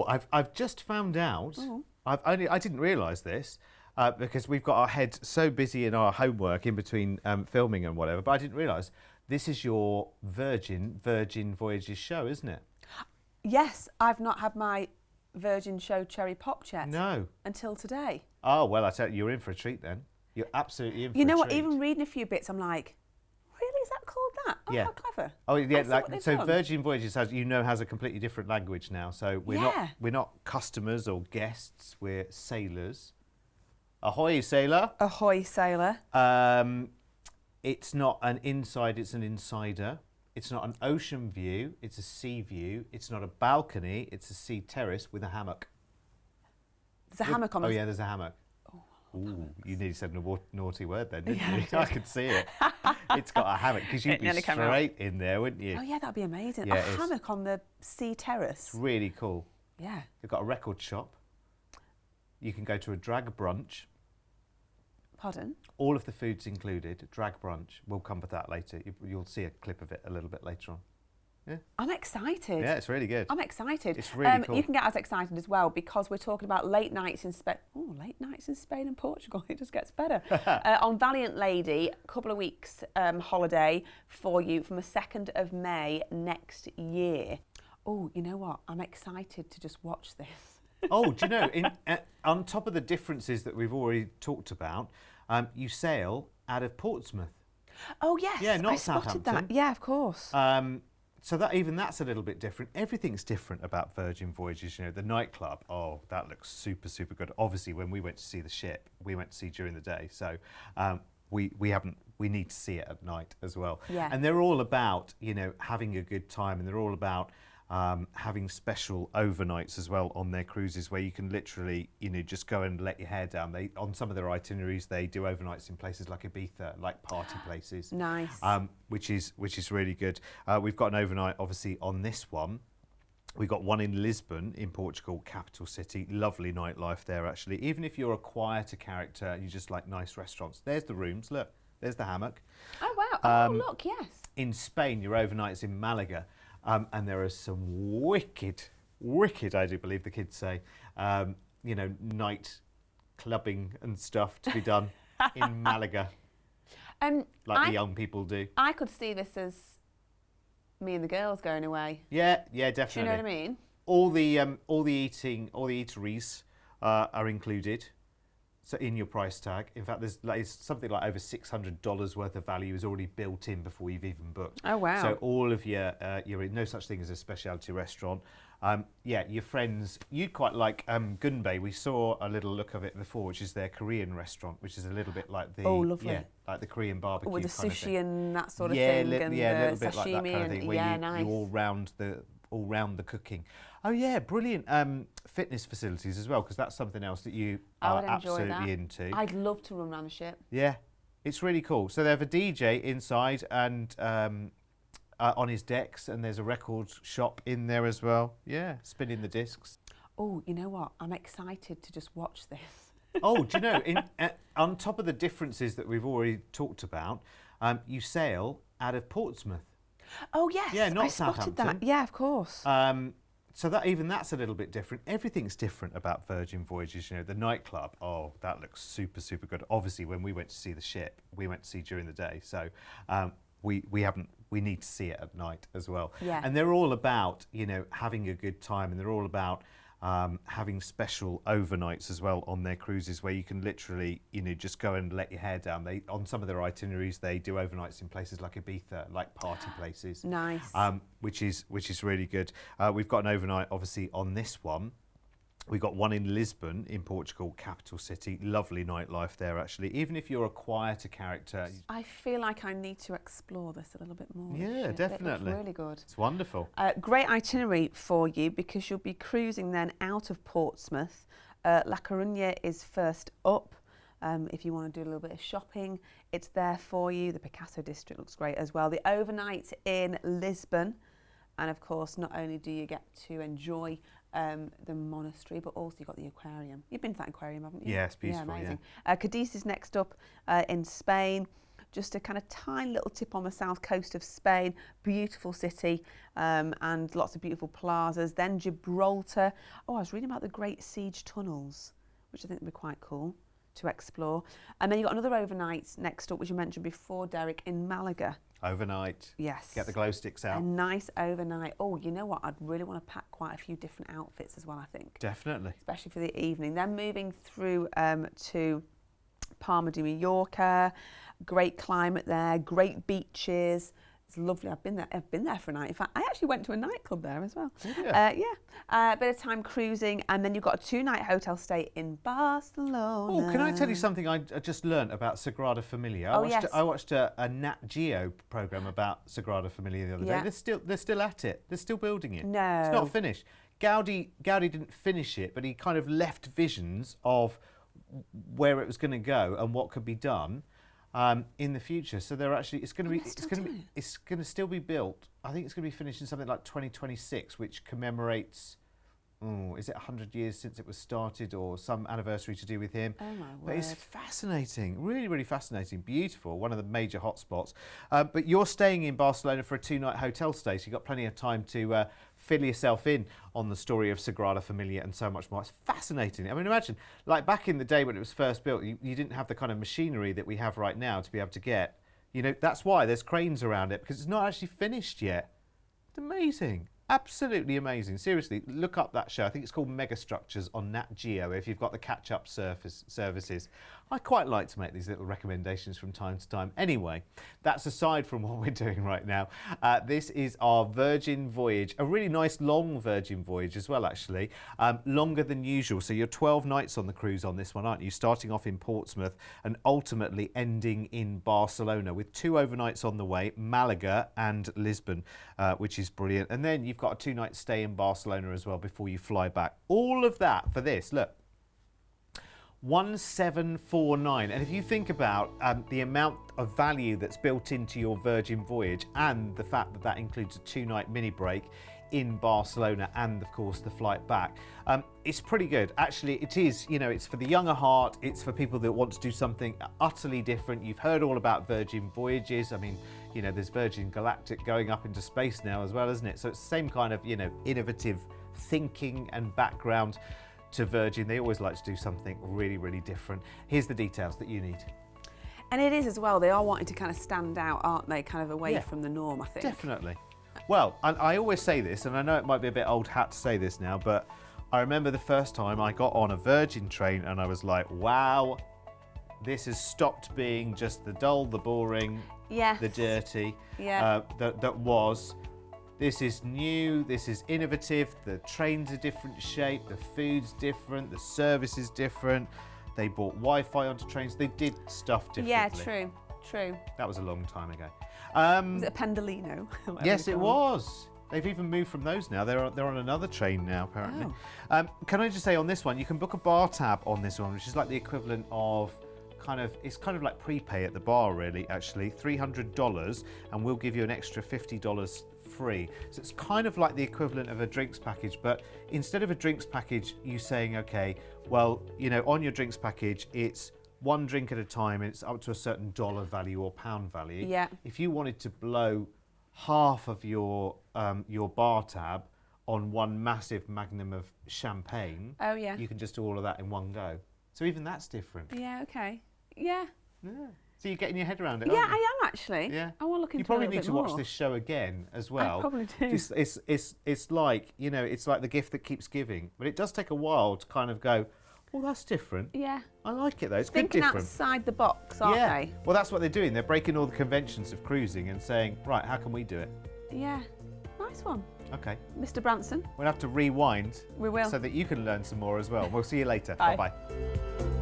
I've just found out. Oh. I didn't realise this because we've got our head so busy in our homework in between filming and whatever. But I didn't realise this is your Virgin Voyages show, isn't it? Yes, I've not had my Virgin show cherry pop yet. No. Until today. Oh well, I tell you, you're in for a treat then. You're absolutely in for a treat. You know what? Even reading a few bits, I'm like, really? Is that called that? Oh, Yeah. how clever. Oh yeah, I see what they've done. Virgin Voyages has a completely different language now. So we're not customers or guests. We're sailors. Ahoy, sailor! Ahoy, sailor! It's not an inside; it's an insider. It's not an ocean view; it's a sea view. It's not a balcony; it's a sea terrace with a hammock. There's a hammock on. Oh yeah, there's a hammock. Ooh, you nearly said a naughty word then, didn't you? I could see it. It's got a hammock, because you'd be straight in there, wouldn't you? Oh yeah, that'd be amazing. Yeah, a hammock on the sea terrace. It's really cool. Yeah. They've got a record shop. You can go to a drag brunch. Pardon? All of the food's included. Drag brunch. We'll come with that later. You'll see a clip of it a little bit later on. Yeah. I'm excited. Yeah, it's really good. I'm excited. It's really cool. You can get as excited as well, because we're talking about late nights in Spain. Oh, late nights in Spain and Portugal. It just gets better. On Valiant Lady, a couple of weeks holiday for you from the 2nd of May next year. Oh, you know what? I'm excited to just watch this. Oh, do you know, on top of the differences that we've already talked about, you sail out of Portsmouth. Oh, yes. Yeah, not I spotted Southampton. that. Yeah, of course. So that's a little bit different. Everything's different about Virgin Voyages. You know, the nightclub. Oh, that looks super, super good. Obviously, when we went to see the ship, we went to see during the day. So we need to see it at night as well. Yeah. And they're all about, you know, having a good time, and they're all about having special overnights as well on their cruises, where you can literally, you know, just go and let your hair down. On some of their itineraries, they do overnights in places like Ibiza, like party places. Nice. Which is really good. We've got an overnight, obviously, on this one. We've got one in Lisbon, in Portugal, capital city. Lovely nightlife there, actually. Even if you're a quieter character and you just like nice restaurants, there's the rooms. Look, there's the hammock. Oh wow! Oh look, yes. In Spain, your overnight's in Malaga. And there are some wicked, I do believe the kids say, you know, night clubbing and stuff to be done in Malaga, like the young people do. I could see this as me and the girls going away. Yeah, definitely. Do you know what I mean? All the eateries are included. So in your price tag, in fact, there's something like over $600 worth of value is already built in before you've even booked. Oh wow! So all of your no such thing as a specialty restaurant. Yeah, your friends, you'd quite like Gunbae. We saw a little look of it before, which is their Korean restaurant, which is a little bit like the like the Korean barbecue with the kind sushi of and that sort of thing. thing, and a little bit sashimi like that kind of thing, where nice. you all round the cooking. Oh yeah, brilliant fitness facilities as well, because that's something else that you are absolutely into. I'd love to run around the ship. Yeah, it's really cool. So they have a DJ inside and on his decks, and there's a record shop in there as well. Yeah, spinning the discs. Oh, you know what? I'm excited to just watch this. Oh, do you know, on top of the differences that we've already talked about, you sail out of Portsmouth. Oh yes, yeah, not I spotted Southampton. that. Yeah, of course. So that's a little bit different. Everything's different about Virgin Voyages. You know, the nightclub. Oh, that looks super, super good. Obviously, when we went to see the ship, we went to see during the day. So we need to see it at night as well. Yeah. And they're all about, you know, having a good time, and they're all about having special overnights as well on their cruises, where you can literally, you know, just go and let your hair down. On some of their itineraries, they do overnights in places like Ibiza, like party places. Nice. Which is really good. We've got an overnight, obviously, on this one. We've got one in Lisbon, in Portugal, capital city. Lovely nightlife there, actually. Even if you're a quieter character. I feel like I need to explore this a little bit more. Yeah, definitely. It looks really good. It's wonderful. Great itinerary for you, because you'll be cruising then out of Portsmouth. La Coruña is first up. If you want to do a little bit of shopping, it's there for you. The Picasso district looks great as well. The overnight in Lisbon. And of course, not only do you get to enjoy the monastery, but also you've got the aquarium. You've been to that aquarium, haven't you? Yeah, it's beautiful. Yeah, amazing. Cadiz is next up in Spain. just a kind of tiny little tip on the south coast of Spain. Beautiful city, and lots of beautiful plazas. Then Gibraltar. Oh, I was reading about the Great Siege tunnels, which I think would be quite cool to explore. And then you've got another overnight next up, which you mentioned before, Derek, in Malaga. Overnight. Yes. Get the glow sticks out. A nice overnight. Oh, you know what? I'd really want to pack quite a few different outfits as well, I think. Definitely. Especially for the evening. Then moving through to Palma de Mallorca. Great climate there, great beaches. It's lovely. I've been there for a night. In fact, I actually went to a nightclub there as well. Yeah. A bit of time cruising, and then you've got a 2-night hotel stay in Barcelona. Oh, can I tell you something I just learnt about Sagrada Familia? I watched a Nat Geo program about Sagrada Familia the other day. They're still at it. They're still building it. No. It's not finished. Gaudi didn't finish it, but he kind of left visions of where it was going to go and what could be done in the future. So they're actually it's going to still be built. I think it's going to be finished in something like 2026, which commemorates. Is it 100 years since it was started, or some anniversary to do with him? Oh my word. But it's fascinating, really, really fascinating, beautiful, one of the major hotspots. But you're staying in Barcelona for a 2-night hotel stay, so you've got plenty of time to fill yourself in on the story of Sagrada Familia and so much more. It's fascinating. I mean, imagine, like back in the day when it was first built, you didn't have the kind of machinery that we have right now to be able to get. You know, that's why there's cranes around it, because it's not actually finished yet. It's amazing. Absolutely amazing. Seriously, look up that show. I think it's called Megastructures on Nat Geo if you've got the catch-up services. I quite like to make these little recommendations from time to time. Anyway, that's aside from what we're doing right now. This is our Virgin Voyage, a really nice long Virgin Voyage as well, actually. Longer than usual. So you're 12 nights on the cruise on this one, aren't you? Starting off in Portsmouth and ultimately ending in Barcelona with 2 overnights on the way, Malaga and Lisbon, which is brilliant. And then you've got a 2-night stay in Barcelona as well before you fly back. All of that for this, look, 1749. And if you think about the amount of value that's built into your Virgin Voyage and the fact that that includes a 2-night mini break in Barcelona and of course the flight back, it's pretty good. Actually, it is, you know, it's for the younger heart, it's for people that want to do something utterly different. You've heard all about Virgin Voyages. I mean, you know, there's Virgin Galactic going up into space now as well, isn't it? So it's the same kind of, you know, innovative thinking and background to Virgin. They always like to do something really, really different. Here's the details that you need. And it is as well, they are wanting to kind of stand out, aren't they? Kind of away from the norm, I think. Definitely. Well, I always say this, and I know it might be a bit old hat to say this now, but I remember the first time I got on a Virgin train and I was like, wow, this has stopped being just the dull, the boring, the dirty, that was. This is new, this is innovative, the trains are different shape, the food's different, the service is different. They brought Wi-Fi onto trains, they did stuff differently. Yeah, true. That was a long time ago. Was it a Pendolino? Yes, it was. They've even moved from those now. They're on another train now, apparently. Oh. Can I just say on this one, you can book a bar tab on this one, which is like the equivalent of it's kind of like prepay at the bar, really, actually. $300, and we'll give you an extra $50 free. So it's kind of like the equivalent of a drinks package, but instead of a drinks package, you saying, okay, well, you know, on your drinks package, it's 1 drink at a time, and it's up to a certain dollar value or pound value. Yeah. If you wanted to blow half of your bar tab on 1 massive magnum of champagne, you can just do all of that in one go. So even that's different. Yeah, okay. Yeah. So you're getting your head around it, Yeah, aren't you? I am actually. Yeah. I want to look into You probably it a need bit to more. watch this show again as well. I probably do. It's like, you know, it's like the gift that keeps giving. But it does take a while to kind of go, well, that's different. Yeah. I like it though. It's Thinking good different. outside the box, aren't they? Well, that's what they're doing. They're breaking all the conventions of cruising and saying, right, how can we do it? Yeah. Nice one. Okay. Mr. Branson. We'll have to rewind. We will. So that you can learn some more as well. We'll see you later. Bye. Bye-bye.